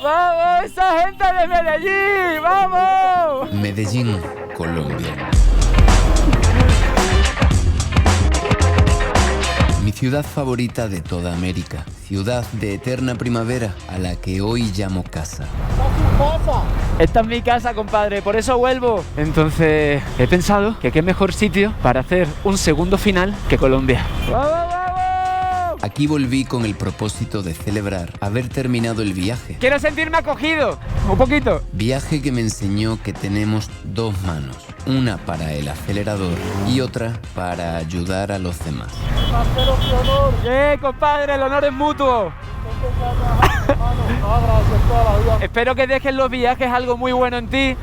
¡Vamos, esa gente de Medellín! ¡Vamos! Medellín, Colombia. Mi ciudad favorita de toda América. Ciudad de eterna primavera a la que hoy llamo casa. Esta es mi casa, compadre, por eso vuelvo. Entonces, he pensado que qué mejor sitio para hacer un segundo final que Colombia. ¡Vamos, vamos! Aquí volví con el propósito de celebrar haber terminado el viaje. Quiero sentirme acogido, un poquito. Viaje que me enseñó que tenemos dos manos. Una para el acelerador y otra para ayudar a los demás. Compadre, el honor es mutuo. Espero que dejes los viajes algo muy bueno en ti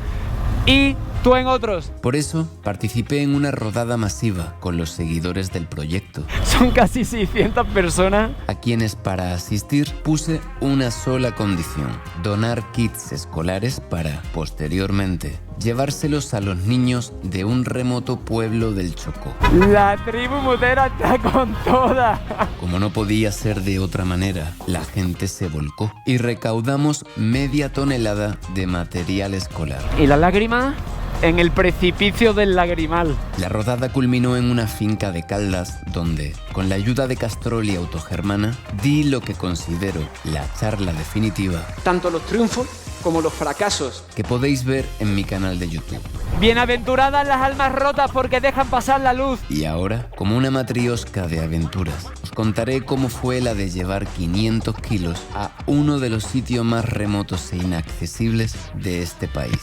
y tú en otros. Por eso participé en una rodada masiva con los seguidores del proyecto, Son casi 600 personas. a quienes para asistir puse una sola condición: donar kits escolares para, posteriormente, llevárselos a los niños de un remoto pueblo del Chocó. La tribu mutera está con toda. Como no podía ser de otra manera, la gente se volcó y recaudamos media tonelada de material escolar. ¿Y la lágrima? En el precipicio del lagrimal. La rodada culminó en una finca de Caldas donde, con la ayuda de Castrol y Autogermana, di lo que considero la charla definitiva Tanto los triunfos como los fracasos. que podéis ver en mi canal de YouTube. Bienaventuradas las almas rotas porque dejan pasar la luz. Y ahora, como una matriosca de aventuras, os contaré cómo fue la de llevar 500 kilos a uno de los sitios más remotos e inaccesibles de este país.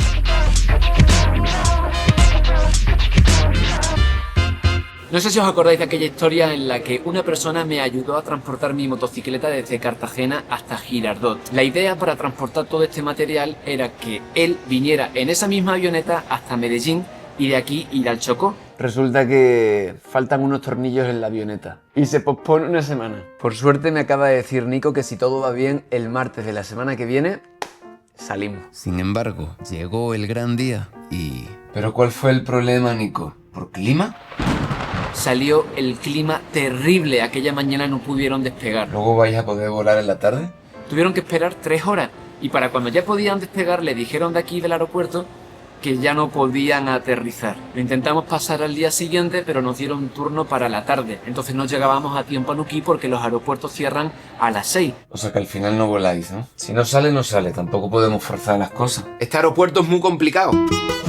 No sé si os acordáis de aquella historia en la que una persona me ayudó a transportar mi motocicleta desde Cartagena hasta Girardot. La idea para transportar todo este material era que él viniera en esa misma avioneta hasta Medellín y de aquí ir al Chocó. Resulta que faltan unos tornillos en la avioneta y se pospone una semana. Por suerte me acaba de decir Nico que si todo va bien, el martes de la semana que viene salimos. Sin embargo, llegó el gran día y... ¿Pero cuál fue el problema, Nico? ¿Por clima? Salió el clima terrible, aquella mañana no pudieron despegar. ¿Luego vais a poder volar en la tarde? Tuvieron que esperar 3 horas y para cuando ya podían despegar le dijeron de aquí del aeropuerto que ya no podían aterrizar. Lo intentamos pasar al día siguiente, pero nos dieron turno para la tarde. Entonces no llegábamos a tiempo a Nuquí porque los aeropuertos cierran a las 6. O sea que al final no voláis, ¿no? Si no sale, no sale. Tampoco podemos forzar las cosas. Este aeropuerto es muy complicado.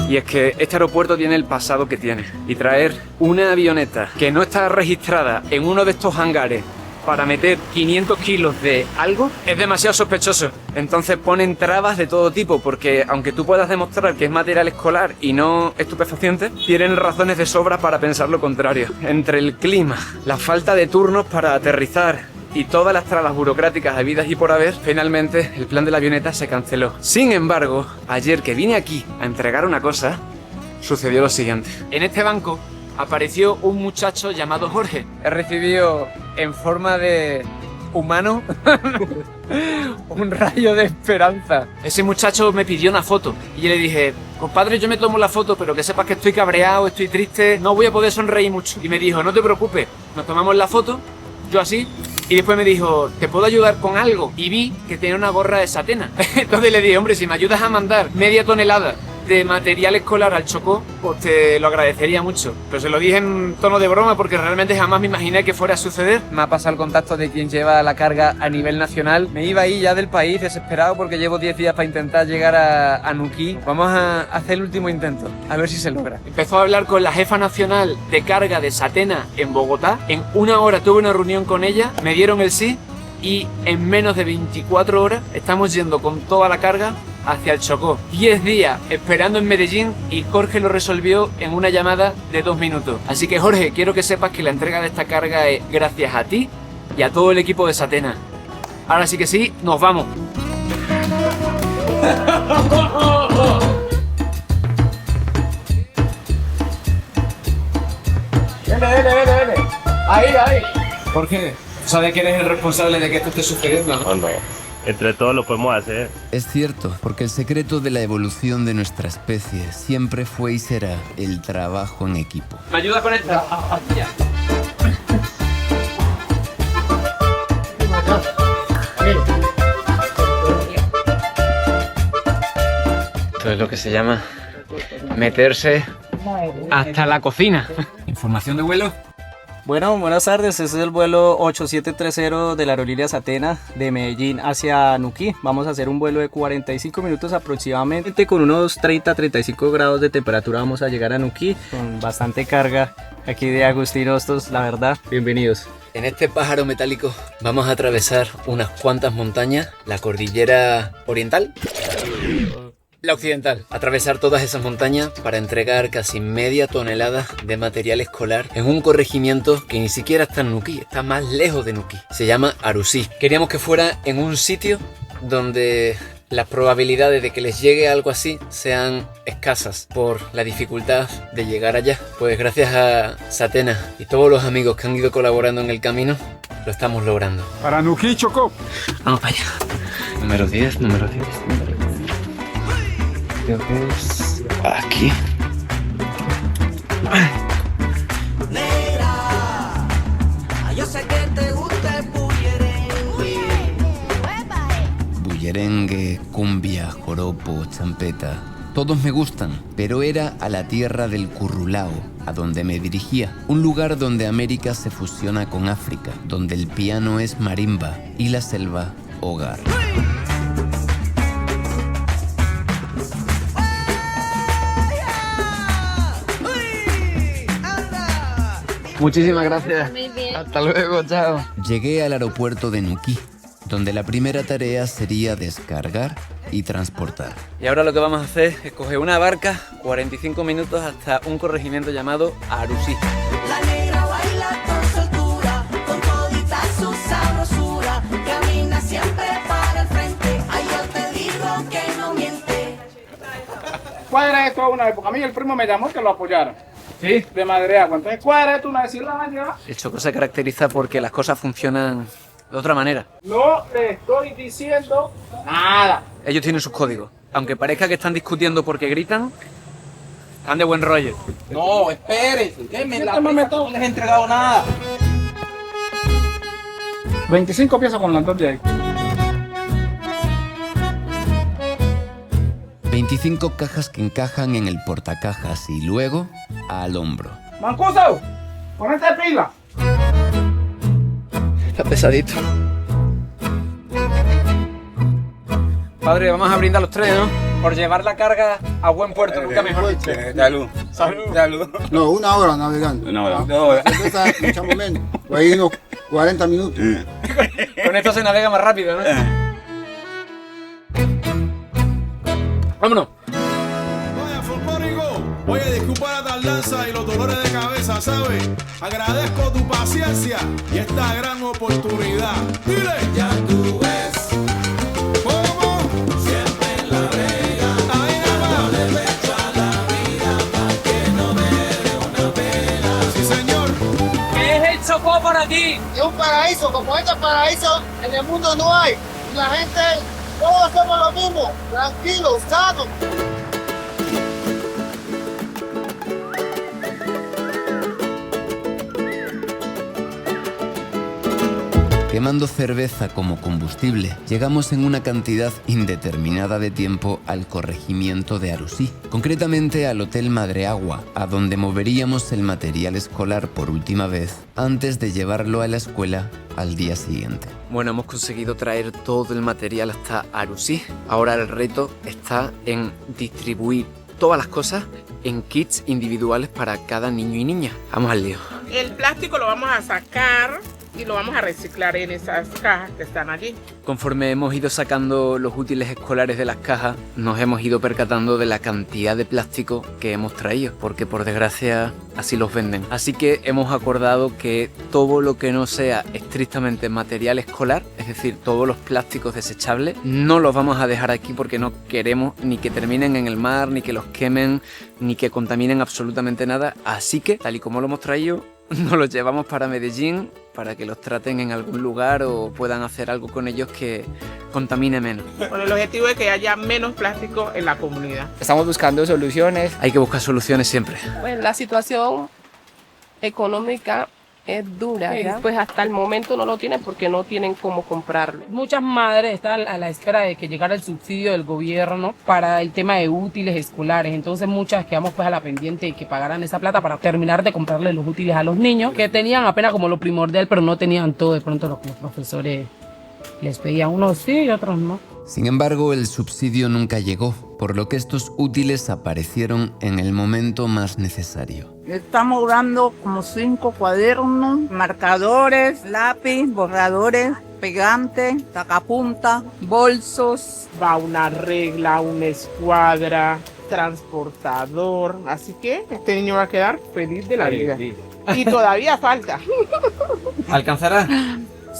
Y es que este aeropuerto tiene el pasado que tiene. Y traer una avioneta que no está registrada en uno de estos hangares para meter 500 kilos de algo es demasiado sospechoso. Entonces ponen trabas de todo tipo porque aunque tú puedas demostrar que es material escolar y no estupefaciente, tienen razones de sobra para pensar lo contrario. Entre el clima, la falta de turnos para aterrizar y todas las trabas burocráticas habidas y por haber, finalmente el plan de la avioneta se canceló. Sin embargo, ayer que vine aquí a entregar una cosa, sucedió lo siguiente. En este banco apareció un muchacho llamado Jorge. He recibido en forma de humano un rayo de esperanza. Ese muchacho me pidió una foto y yo le dije: compadre, yo me tomo la foto, pero que sepas que estoy cabreado, estoy triste, no voy a poder sonreír mucho. Y me dijo: no te preocupes, nos tomamos la foto, yo así. Y después me dijo: ¿te puedo ayudar con algo? Y vi que tenía una gorra de Satena. Entonces le dije: hombre, si me ayudas a mandar media tonelada de material escolar al Chocó, pues te lo agradecería mucho. Pero se lo dije en tono de broma porque realmente jamás me imaginé que fuera a suceder. Me ha pasado el contacto de quien lleva la carga a nivel nacional. Me iba ahí ya del país desesperado porque llevo 10 días para intentar llegar a Nuquí. Vamos a hacer el último intento, a ver si se logra. Empezó a hablar con la jefa nacional de carga de Satena en Bogotá. En 1 hora tuve una reunión con ella, me dieron el sí y en menos de 24 horas estamos yendo con toda la carga hacia el Chocó. 10 días esperando en Medellín y Jorge lo resolvió en una llamada de 2 minutos. Así que Jorge, quiero que sepas que la entrega de esta carga es gracias a ti y a todo el equipo de Satena. Ahora sí que sí, nos vamos. Vele. Ahí. Jorge, ¿sabes que eres el responsable de que esto esté sucediendo, no? No. Entre todos lo podemos hacer. Es cierto, porque el secreto de la evolución de nuestra especie siempre fue y será el trabajo en equipo. ¿Me ayuda con esta? Ya. Esto es lo que se llama meterse hasta la cocina. Información de vuelo. Bueno, buenas tardes. Este es el vuelo 8730 de la aerolínea Satena de Medellín hacia Nuquí. Vamos a hacer un vuelo de 45 minutos aproximadamente. Con unos 30-35 grados de temperatura vamos a llegar a Nuquí con bastante carga aquí de Agustín Hostos, la verdad. Bienvenidos. En este pájaro metálico vamos a atravesar unas cuantas montañas, la cordillera oriental, la occidental. Atravesar todas esas montañas para entregar casi media tonelada de material escolar en un corregimiento que ni siquiera está en Nuquí, está más lejos de Nuquí. Se llama Arusí. Queríamos que fuera en un sitio donde las probabilidades de que les llegue algo así sean escasas por la dificultad de llegar allá. Pues gracias a Satena y todos los amigos que han ido colaborando en el camino, lo estamos logrando. Para Nuquí, Chocó. Vamos para allá. Número 10, número 10, número 10. Creo que es aquí. Yo sé que te gusta el Bullerengue, cumbia, joropo, champeta. Todos me gustan, pero era a la tierra del currulao a donde me dirigía. Un lugar donde América se fusiona con África, donde el piano es marimba y la selva hogar. Muchísimas gracias. Hasta luego, chao. Llegué al aeropuerto de Nuquí, donde la primera tarea sería descargar y transportar. Y ahora lo que vamos a hacer es coger una barca, 45 minutos hasta un corregimiento llamado Arusí. La negra baila con soltura, con todita su sabrosura, camina siempre para el frente, ay yo te digo que no miente. Cuadra esto una vez, porque a mí el primo me llamó que lo apoyara. Sí. De Madre Agua. Entonces cuadra esto una vez y la lleva. El Chocó se caracteriza porque las cosas funcionan de otra manera. No le estoy diciendo nada. Ellos tienen sus códigos. Aunque parezca que están discutiendo porque gritan, están de buen rollo. No, espérense, déjenme la Este momento. no les he entregado nada. 25 piezas con las dos de ahí. 25 cajas que encajan en el portacajas y luego al hombro. Mancuso, ponete pila. Está pesadito. Padre, vamos a brindar los tres, ¿no? Por llevar la carga a buen puerto, nunca mejor dicho. Salud. Salud. Salud. No, una hora navegando. Una hora. La cerveza echamos menos. Por ahí unos 40 minutos. Con esto se navega más rápido, ¿no? Vámonos. Vaya folclórico, oye, disculpa la tardanza y los dolores de cabeza, ¿sabes? Agradezco tu paciencia y esta gran oportunidad. Dile, ya tú ves cómo siempre en la brega. Ahí nada, le pecho a la vida pa' que no me dé una pena. Sí, señor. ¿Qué es el Chocó por aquí? Es un paraíso, como este paraíso en el mundo no hay. La gente, todos hacemos lo mismo, tranquilos, sanos. Quemando cerveza como combustible, llegamos en una cantidad indeterminada de tiempo al corregimiento de Arusí, concretamente al Hotel Madre Agua, a donde moveríamos el material escolar por última vez antes de llevarlo a la escuela al día siguiente. Bueno, hemos conseguido traer todo el material hasta Arusí. Ahora el reto está en distribuir todas las cosas en kits individuales para cada niño y niña. Vamos al lío. El plástico lo vamos a sacar y lo vamos a reciclar en esas cajas que están allí. Conforme hemos ido sacando los útiles escolares de las cajas, nos hemos ido percatando de la cantidad de plástico que hemos traído, porque por desgracia así los venden. Así que hemos acordado que todo lo que no sea estrictamente material escolar, es decir, todos los plásticos desechables, no los vamos a dejar aquí porque no queremos ni que terminen en el mar, ni que los quemen, ni que contaminen absolutamente nada. Así que, tal y como lo hemos traído, nos los llevamos para Medellín para que los traten en algún lugar o puedan hacer algo con ellos que contamine menos. Con el objetivo de que haya menos plástico en la comunidad. Estamos buscando soluciones. Hay que buscar soluciones siempre. Pues la situación económica es dura, ¿ya? Pues hasta el momento no lo tienen porque no tienen cómo comprarlo. Muchas madres están a la espera de que llegara el subsidio del gobierno para el tema de útiles escolares, entonces muchas quedamos pues a la pendiente de que pagaran esa plata para terminar de comprarle los útiles a los niños, que tenían apenas como lo primordial, pero no tenían todo de pronto lo que los profesores les pedían, unos sí y otros no. Sin embargo, el subsidio nunca llegó, por lo que estos útiles aparecieron en el momento más necesario. Estamos dando como 5 cuadernos, marcadores, lápiz, borradores, pegantes, sacapunta, bolsos. Va una regla, una escuadra, transportador. Así que este niño va a quedar feliz de la vida. Y todavía falta. ¿Alcanzará?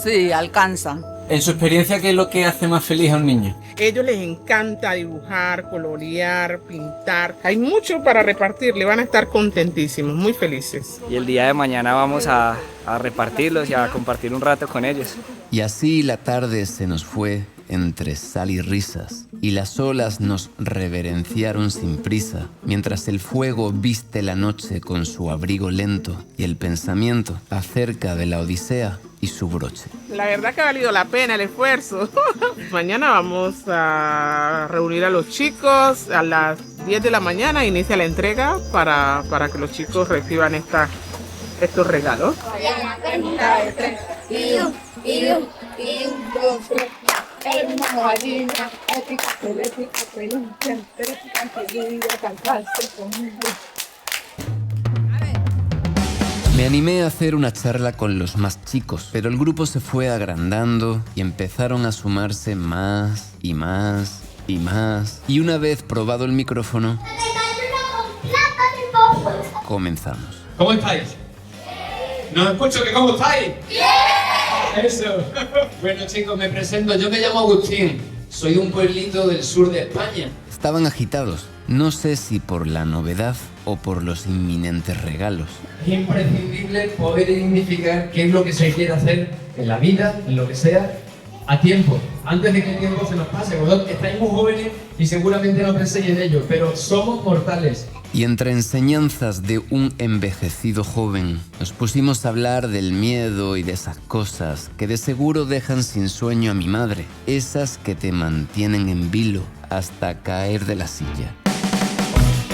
Sí, alcanza. En su experiencia, ¿qué es lo que hace más feliz a un niño? A ellos les encanta dibujar, colorear, pintar. Hay mucho para repartir, le van a estar contentísimos, muy felices. Y el día de mañana vamos a repartirlos y a compartir un rato con ellos. Y así la tarde se nos fue entre sal y risas, y las olas nos reverenciaron sin prisa, mientras el fuego viste la noche con su abrigo lento y el pensamiento acerca de la odisea y su broche. La verdad que ha valido la pena el esfuerzo. Mañana vamos a reunir a los chicos a las 10 de la mañana, inicia la entrega para que los chicos reciban estos regalos. Me animé a hacer una charla con los más chicos, pero el grupo se fue agrandando y empezaron a sumarse más y más y más. Y una vez probado el micrófono, comenzamos. ¿Cómo estáis? ¿No escucho que cómo estáis? ¡Bien! Eso. Bueno, chicos, me presento. Yo me llamo Agustín. Soy de un pueblito del sur de España. Estaban agitados. No sé si por la novedad o por los inminentes regalos. Es imprescindible poder identificar qué es lo que se quiere hacer en la vida, en lo que sea, a tiempo. Antes de que el tiempo se nos pase. Vosotros estáis muy jóvenes y seguramente no penséis en ello, pero somos mortales. Y entre enseñanzas de un envejecido joven, nos pusimos a hablar del miedo y de esas cosas que de seguro dejan sin sueño a mi madre, esas que te mantienen en vilo hasta caer de la silla.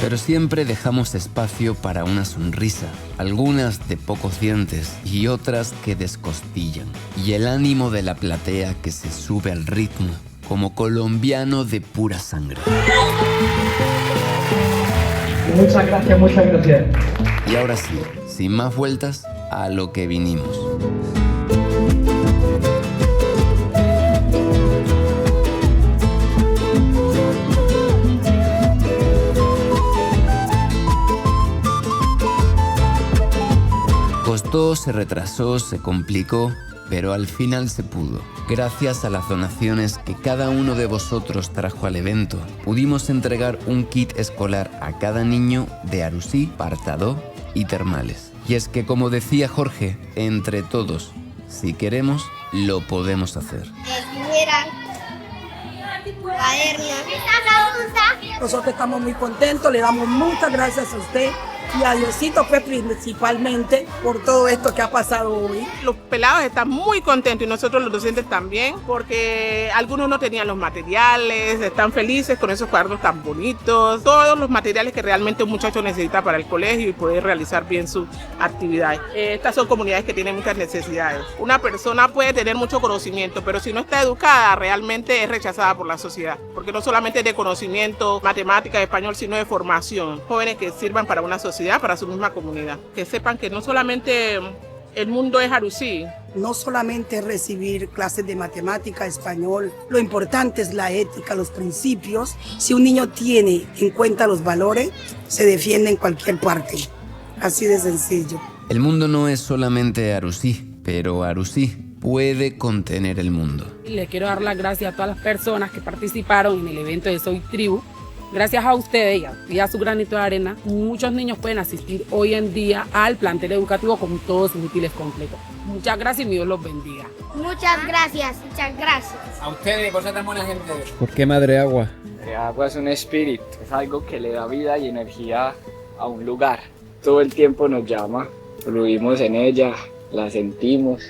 Pero siempre dejamos espacio para una sonrisa, algunas de pocos dientes y otras que descostillan, y el ánimo de la platea que se sube al ritmo, como colombiano de pura sangre. Muchas gracias, muchas gracias. Y ahora sí, sin más vueltas, a lo que vinimos. Costó, se retrasó, se complicó, pero al final se pudo. Gracias a las donaciones que cada uno de vosotros trajo al evento, pudimos entregar un kit escolar a cada niño de Arusí, Partadó y Termales. Y es que, como decía Jorge, entre todos, si queremos, lo podemos hacer. Nosotros estamos muy contentos, le damos muchas gracias a usted y a Diosito pues, principalmente por todo esto que ha pasado hoy. Los pelados están muy contentos y nosotros los docentes también, porque algunos no tenían los materiales, están felices con esos cuadernos tan bonitos, todos los materiales que realmente un muchacho necesita para el colegio y poder realizar bien sus actividades. Estas son comunidades que tienen muchas necesidades. Una persona puede tener mucho conocimiento, pero si no está educada realmente es rechazada por la sociedad, porque no solamente es de conocimiento, matemática, español, sino de formación. Jóvenes que sirvan para una sociedad, para su misma comunidad. Que sepan que no solamente el mundo es Arusí. No solamente recibir clases de matemática, español, lo importante es la ética, los principios. Si un niño tiene en cuenta los valores, se defiende en cualquier parte. Así de sencillo. El mundo no es solamente Arusí, pero Arusí puede contener el mundo. Les quiero dar las gracias a todas las personas que participaron en el evento de Soy Tribu. Gracias a ustedes y a su granito de arena, muchos niños pueden asistir hoy en día al plantel educativo con todos sus útiles completos. Muchas gracias y Dios los bendiga. Muchas gracias, muchas gracias. A ustedes por ser tan buena gente. ¿Por qué Madre Agua? Madre Agua es un espíritu, es algo que le da vida y energía a un lugar. Todo el tiempo nos llama, fluimos en ella, la sentimos.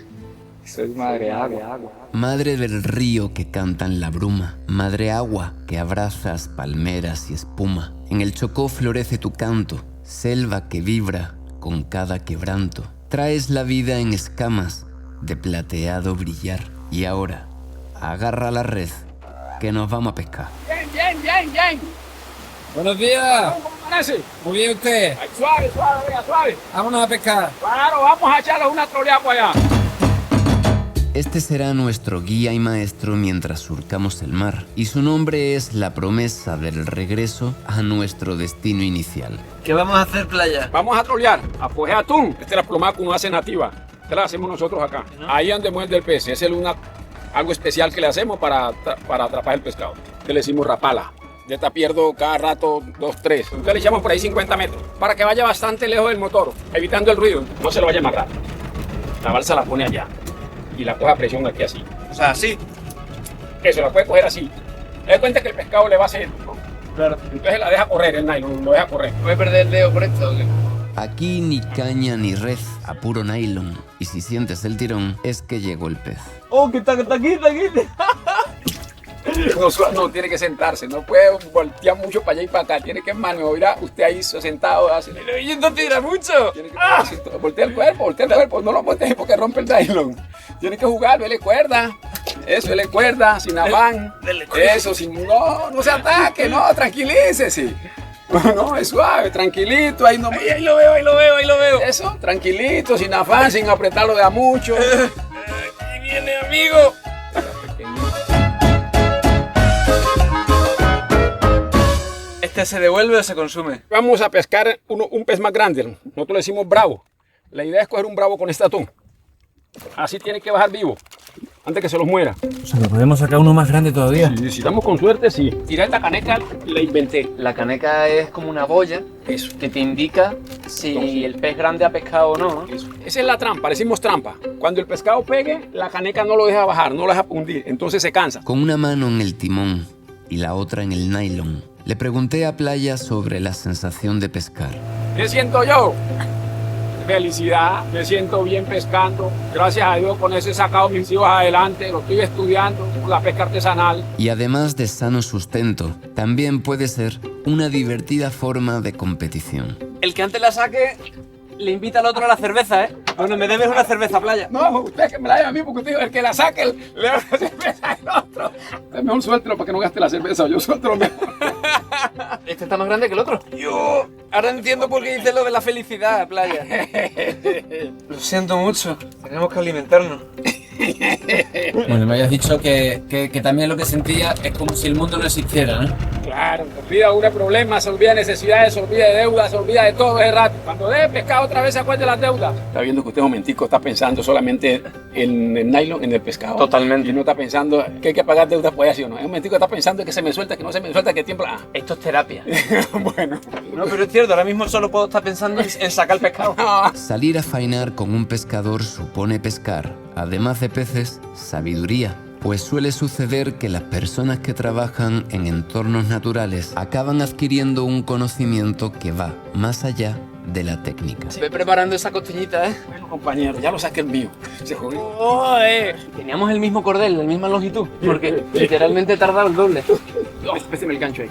Soy madre agua. Madre del río que canta en la bruma, madre agua que abrazas palmeras y espuma. En el Chocó florece tu canto, selva que vibra con cada quebranto. Traes la vida en escamas de plateado brillar. Y ahora, agarra la red, que nos vamos a pescar. Bien. Buenos días. ¿Cómo amanece? Muy bien usted. Ay, suave, venga, suave. Vámonos a pescar. Claro, vamos a echarle una troleada para allá. Este será nuestro guía y maestro mientras surcamos el mar, y su nombre es la promesa del regreso a nuestro destino inicial. ¿Qué vamos a hacer, playa? Vamos a trolear, a coger atún. Esta es la plomada que uno hace nativa. Esta la hacemos nosotros acá. Ahí donde muerde el pez. Es algo especial que le hacemos para atrapar el pescado. Le decimos rapala. De esta pierdo cada rato 2, 3. Entonces le echamos por ahí 50 metros para que vaya bastante lejos del motor, evitando el ruido. No se lo vaya a amarrar. La balsa la pone allá y la coge a presión aquí así. O sea, así. Eso, la puede coger así. Te das cuenta que el pescado le va a hacer, ¿no? Claro. Entonces la deja correr el nylon, lo deja correr. ¿Voy a perder el dedo por esto? Aquí ni caña ni red, a puro nylon. Y si sientes el tirón, es que llegó el pez. Oh, que está aquí. No, tiene que sentarse, no puede voltear mucho para allá y para acá, tiene que maniobrar usted ahí sentado. Así. Y no tira mucho. Voltea el cuerpo, no lo voltees porque rompe el nylon. Tiene que jugar, dele cuerda. Eso, dele cuerda, sin afán. Eso, no se ataque, no, tranquilícese. No, es suave, tranquilito, ahí no. Ahí lo veo. Eso, tranquilito, sin afán, sin apretarlo de a mucho. Ahí viene, amigo. ¿Este se devuelve o se consume? Vamos a pescar un pez más grande. Nosotros le decimos bravo. La idea es coger un bravo con este atún. Así tiene que bajar vivo, antes que se los muera. O sea, ¿podemos sacar uno más grande todavía? Sí, si estamos con suerte, sí. Tiré esta caneca, la inventé. La caneca es como una boya que te indica si el pez grande ha pescado o no. Esa es la trampa, le decimos trampa. Cuando el pescado pegue, la caneca no lo deja bajar, no lo deja hundir, entonces se cansa. Con una mano en el timón y la otra en el nylon, le pregunté a Playa sobre la sensación de pescar. ¿Qué siento yo? Felicidad, me siento bien pescando. Gracias a Dios con eso he sacado mis hijos adelante, lo estoy estudiando, la pesca artesanal. Y además de sano sustento, también puede ser una divertida forma de competición. El que antes la saque le invita al otro a la cerveza, ¿eh? Bueno, me debes una cerveza, Playa. No, usted que me la lleve a mí, porque usted el que la saque le da la cerveza al otro. Es mejor suéltelo para que no gaste la cerveza, yo suéltelo mejor. Este está más grande que el otro. Yo ahora entiendo por qué dices lo de la felicidad, Playa. Lo siento mucho, tenemos que alimentarnos. Bueno, me habías dicho que también lo que sentía es como si el mundo no existiera, ¿no? Claro, se olvida uno de problemas, se olvida de necesidades, se olvida de deudas, se olvida de todo ese rato. Cuando deje pescado otra vez se acuerda de las deudas. Está viendo que usted un momentico está pensando solamente en el nylon, en el pescado. Totalmente. Y no está pensando que hay que pagar deudas por así o no. En un momentico está pensando que se me suelta, que no se me suelta, que tiempo. Esto es terapia. Bueno. No, pero es cierto, ahora mismo solo puedo estar pensando en sacar el pescado. Salir a faenar con un pescador supone pescar, además de peces, sabiduría. Pues suele suceder que las personas que trabajan en entornos naturales acaban adquiriendo un conocimiento que va más allá de la técnica. Se ve preparando esa costillita, ¿eh? Bueno, compañero, ya lo saqué el mío. Se jodió. Oh, Teníamos el mismo cordel, la misma longitud, porque literalmente he tardado el doble. Péseme el gancho ahí.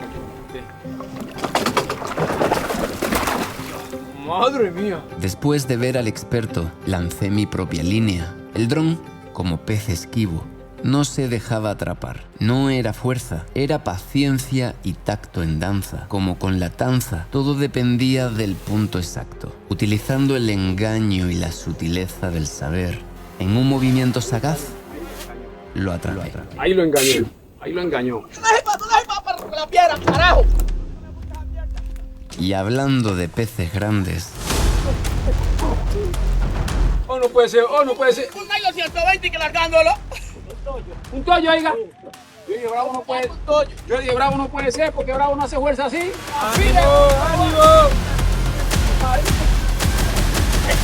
Madre mía. Después de ver al experto, lancé mi propia línea. El dron, como pez esquivo, no se dejaba atrapar. No era fuerza, era paciencia y tacto en danza. Como con la tanza, todo dependía del punto exacto. Utilizando el engaño y la sutileza del saber, en un movimiento sagaz, lo atrapé. Ahí lo engañó. La piedra, carajo. Y hablando de peces grandes, Oh, no puede ser. Un nylon 120 y que largándolo. Un tollo, oiga. Yo dije, bravo no puede. Yo dije, bravo no puede ser porque bravo no hace fuerza así. ¡Ánimo!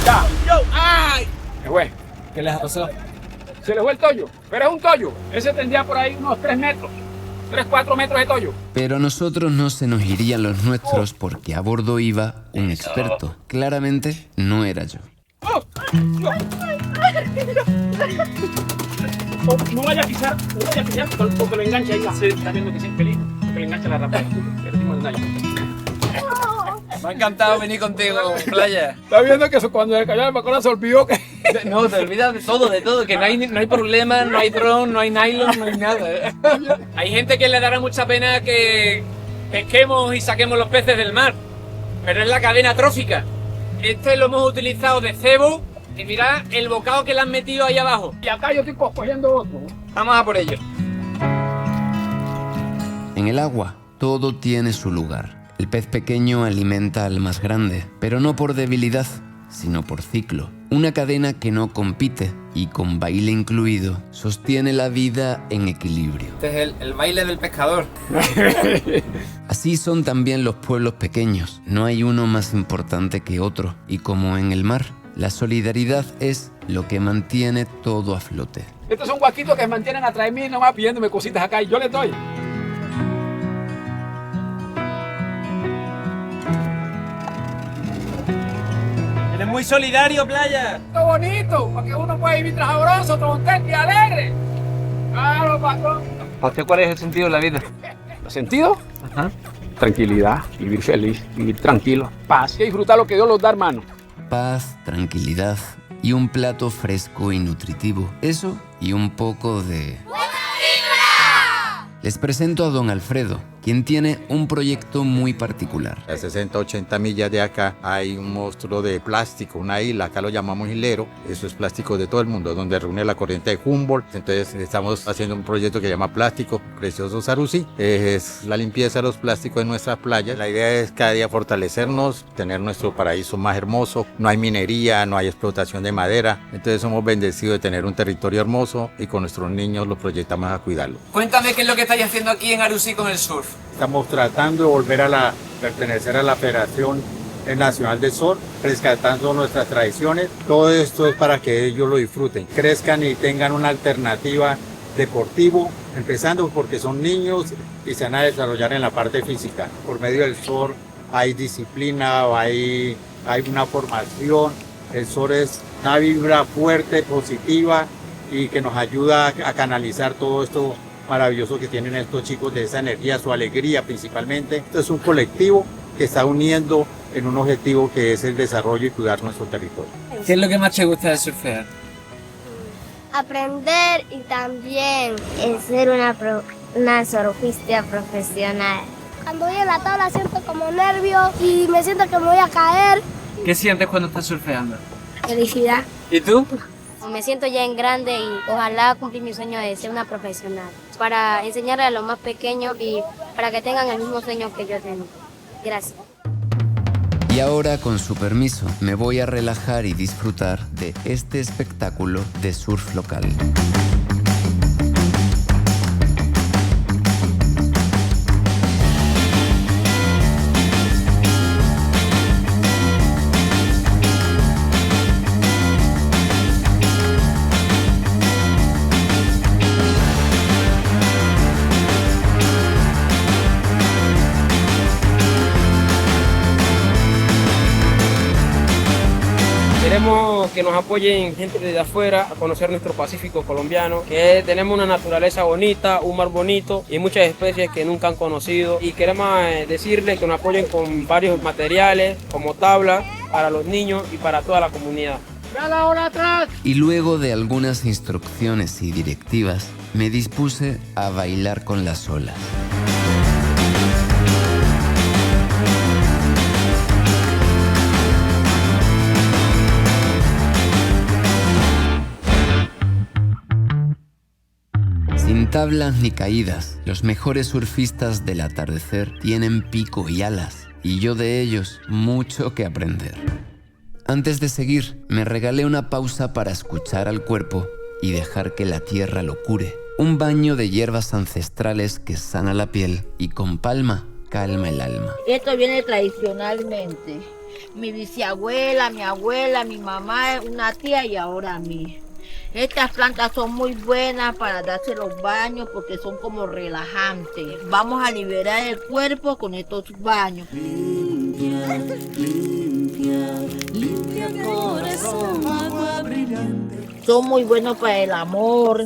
Ya. ¡Ay! Se fue. ¿Qué les ha pasado? Se le fue el tollo. Pero es un tollo. Ese tendría por ahí unos 3 metros. 3-4 metros de tollo. pero a nosotros no se nos irían los nuestros porque a bordo iba un experto. Claramente no era yo. No vaya a pisar porque lo engancha ahí. Sí, está viendo que sí es feliz, porque le engancha la rapala. Perdimos el daño. Me ha encantado venir contigo, Playa. Está viendo que cuando le cayó el bacalao se olvidó que... No, te olvidas de todo, que no hay problema, no hay dron, no hay nylon, no hay nada. Hay gente que le dará mucha pena que pesquemos y saquemos los peces del mar, pero es la cadena trófica. Este lo hemos utilizado de cebo y mirad el bocado que le han metido ahí abajo. Y acá yo estoy cogiendo otro. Vamos a por ello. En el agua, todo tiene su lugar. El pez pequeño alimenta al más grande, pero no por debilidad, sino por ciclo. Una cadena que no compite y con baile incluido sostiene la vida en equilibrio. Este es el baile del pescador. Así son también los pueblos pequeños. No hay uno más importante que otro. Y como en el mar, la solidaridad es lo que mantiene todo a flote. Estos son guaquitos que se mantienen atrás de mí nomás pidiéndome cositas acá y yo les doy. Eres muy solidario, Playa. ¡Qué bonito! Para que uno pueda vivir sabroso, contento y alegre. Claro, patrón. ¿Para usted cuál es el sentido de la vida? ¿El sentido? Ajá. Tranquilidad, vivir feliz, vivir tranquilo, paz y disfrutar lo que Dios nos da, hermano. Paz, tranquilidad y un plato fresco y nutritivo. Eso y un poco de... Les presento a don Alfredo, quien tiene un proyecto muy particular. A 60, 80 millas de acá hay un monstruo de plástico, una isla, acá lo llamamos hilero. Eso es plástico de todo el mundo, donde reúne la corriente de Humboldt. Entonces estamos haciendo un proyecto que se llama Plástico Precioso Sarusi. Es la limpieza de los plásticos en nuestras playas. La idea es cada día fortalecernos, tener nuestro paraíso más hermoso. No hay minería, no hay explotación de madera. Entonces somos bendecidos de tener un territorio hermoso y con nuestros niños lo proyectamos a cuidarlo. Cuéntame qué es lo que estáis haciendo aquí en Arusí con el surf. Estamos tratando de volver a pertenecer a la Federación Nacional de Surf, rescatando nuestras tradiciones. Todo esto es para que ellos lo disfruten, crezcan y tengan una alternativa deportiva, empezando porque son niños y se van a desarrollar en la parte física. Por medio del surf hay disciplina, hay una formación. El surf es una vibra fuerte, positiva y que nos ayuda a canalizar todo esto maravilloso que tienen estos chicos, de esa energía, su alegría principalmente. Esto es un colectivo que está uniendo en un objetivo que es el desarrollo y cuidar nuestro territorio. ¿Qué es lo que más te gusta de surfear? Aprender y también ser una surfista profesional. Cuando voy en la tabla siento como nervios y me siento que me voy a caer. ¿Qué sientes cuando estás surfeando? Felicidad. ¿Y tú? Me siento ya en grande y ojalá cumplir mi sueño de ser una profesional, para enseñarle a los más pequeños y para que tengan el mismo sueño que yo tengo. Gracias. Y ahora, con su permiso, me voy a relajar y disfrutar de este espectáculo de surf local. Queremos que nos apoyen gente desde afuera a conocer nuestro Pacífico colombiano, que tenemos una naturaleza bonita, un mar bonito y muchas especies que nunca han conocido. Y queremos decirles que nos apoyen con varios materiales como tablas para los niños y para toda la comunidad. Y luego de algunas instrucciones y directivas, me dispuse a bailar con las olas. Sin tablas ni caídas, los mejores surfistas del atardecer tienen pico y alas, y yo de ellos mucho que aprender. Antes de seguir, me regalé una pausa para escuchar al cuerpo y dejar que la tierra lo cure. Un baño de hierbas ancestrales que sana la piel y con palma calma el alma. Esto viene tradicionalmente. Mi bisabuela, mi abuela, mi mamá, una tía y ahora a mí. Estas plantas son muy buenas para darse los baños porque son como relajantes. Vamos a liberar el cuerpo con estos baños. Limpia, limpia, limpia corazón, agua brillante. Son muy buenos para el amor,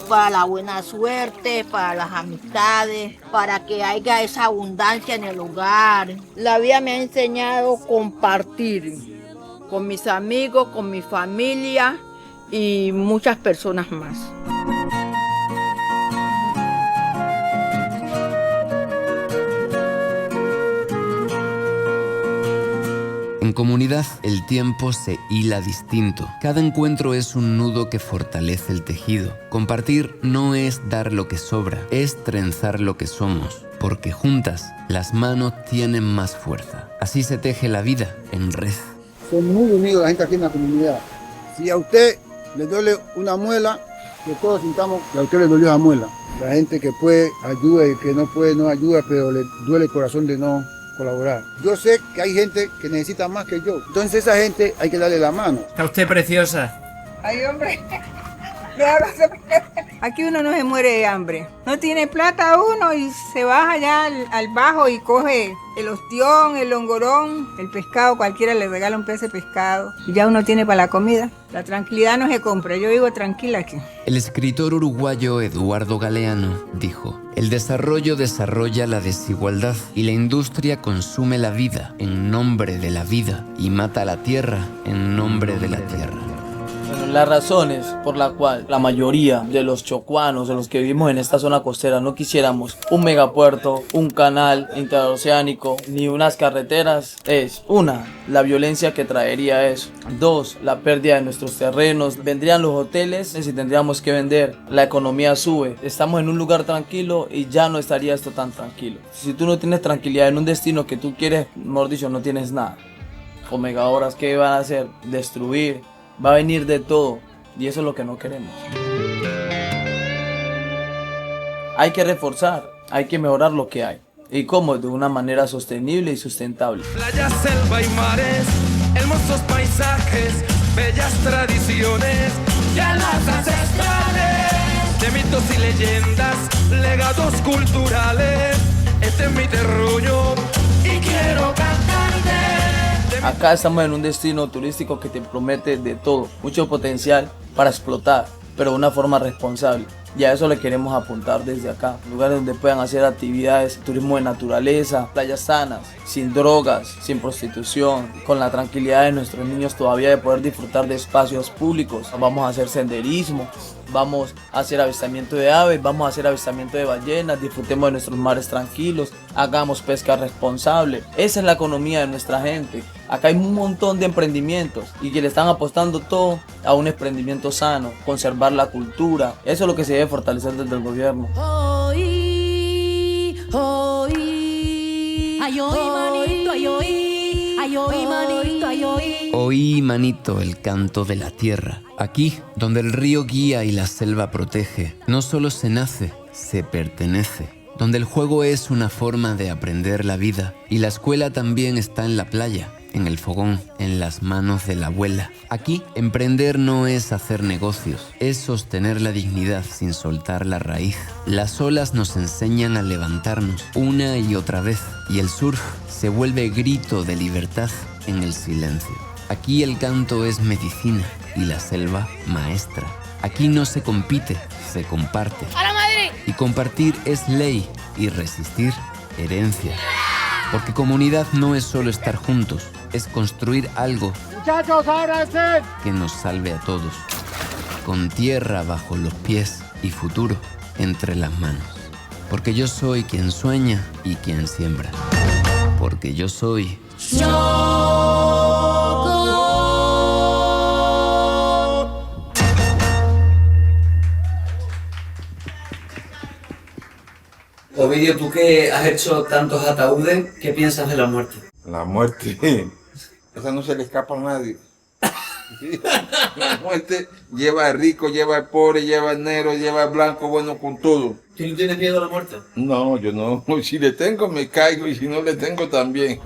para la buena suerte, para las amistades, para que haya esa abundancia en el hogar. La vida me ha enseñado a compartir con mis amigos, con mi familia y muchas personas más. En comunidad, el tiempo se hila distinto. Cada encuentro es un nudo que fortalece el tejido. Compartir no es dar lo que sobra, es trenzar lo que somos. Porque juntas, las manos tienen más fuerza. Así se teje la vida en red. Son muy unidos la gente aquí en la comunidad. Si a usted le duele una muela, que todos sintamos que a usted le dolió la muela. La gente que puede ayuda y que no puede no ayuda, pero le duele el corazón de no colaborar. Yo sé que hay gente que necesita más que yo. Entonces a esa gente hay que darle la mano. Está usted preciosa. Ay, hombre. Aquí uno no se muere de hambre. No tiene plata uno y se baja allá al bajo y coge el ostión, el longorón, el pescado. Cualquiera le regala un pez de pescado. Y ya uno tiene para la comida. La tranquilidad no se compra. Yo vivo tranquila aquí. El escritor uruguayo Eduardo Galeano dijo: el desarrollo desarrolla la desigualdad y la industria consume la vida en nombre de la vida y mata a la tierra en nombre de la tierra. Bueno, las razones por la cual la mayoría de los chocuanos, de los que vivimos en esta zona costera, no quisiéramos un megapuerto, un canal interoceánico, ni unas carreteras, es: una, la violencia que traería eso; dos, la pérdida de nuestros terrenos, vendrían los hoteles y tendríamos que vender, la economía sube, estamos en un lugar tranquilo y ya no estaría esto tan tranquilo. Si tú no tienes tranquilidad en un destino que tú quieres, mejor dicho, no tienes nada. Con megahoras, ¿qué van a hacer? Destruir. Va a venir de todo y eso es lo que no queremos. Hay que reforzar, hay que mejorar lo que hay. ¿Y cómo? De una manera sostenible y sustentable. Playa, selva y mares, hermosos paisajes, bellas tradiciones, ya las ancestrales, de mitos y leyendas, legados culturales. Este es mi terruño y quiero cantarte. Acá estamos en un destino turístico que te promete de todo, mucho potencial para explotar, pero de una forma responsable. Y a eso le queremos apuntar desde acá. Lugares donde puedan hacer actividades, turismo de naturaleza, playas sanas, sin drogas, sin prostitución, con la tranquilidad de nuestros niños todavía de poder disfrutar de espacios públicos. Vamos a hacer senderismo, vamos a hacer avistamiento de aves, vamos a hacer avistamiento de ballenas, disfrutemos de nuestros mares tranquilos, hagamos pesca responsable. Esa es la economía de nuestra gente. Acá hay un montón de emprendimientos y que le están apostando todo a un emprendimiento sano, conservar la cultura. Eso es lo que se debe fortalecer desde el gobierno. Ay, oí, manito, ay, oí, manito, ay, oí. Oí, manito, el canto de la tierra. Aquí, donde el río guía y la selva protege, no solo se nace, se pertenece. Donde el juego es una forma de aprender la vida y la escuela también está en la playa, en el fogón, en las manos de la abuela. Aquí, emprender no es hacer negocios, es sostener la dignidad sin soltar la raíz. Las olas nos enseñan a levantarnos una y otra vez, y el surf se vuelve grito de libertad en el silencio. Aquí el canto es medicina y la selva maestra. Aquí no se compite, se comparte. ¡A la madre! Y compartir es ley y resistir herencia. Porque comunidad no es solo estar juntos, es construir algo Muchachos, ábranse. que nos salve a todos. Con tierra bajo los pies y futuro entre las manos. Porque yo soy quien sueña y quien siembra. Porque yo soy... Ovidio, tú que has hecho tantos ataúdes, ¿qué piensas de la muerte? La muerte, esa no se le escapa a nadie. La muerte lleva al rico, lleva al pobre, lleva al negro, lleva al blanco, bueno, con todo. ¿Tú no tienes miedo a la muerte? No, yo no. Si le tengo me caigo y si no le tengo también.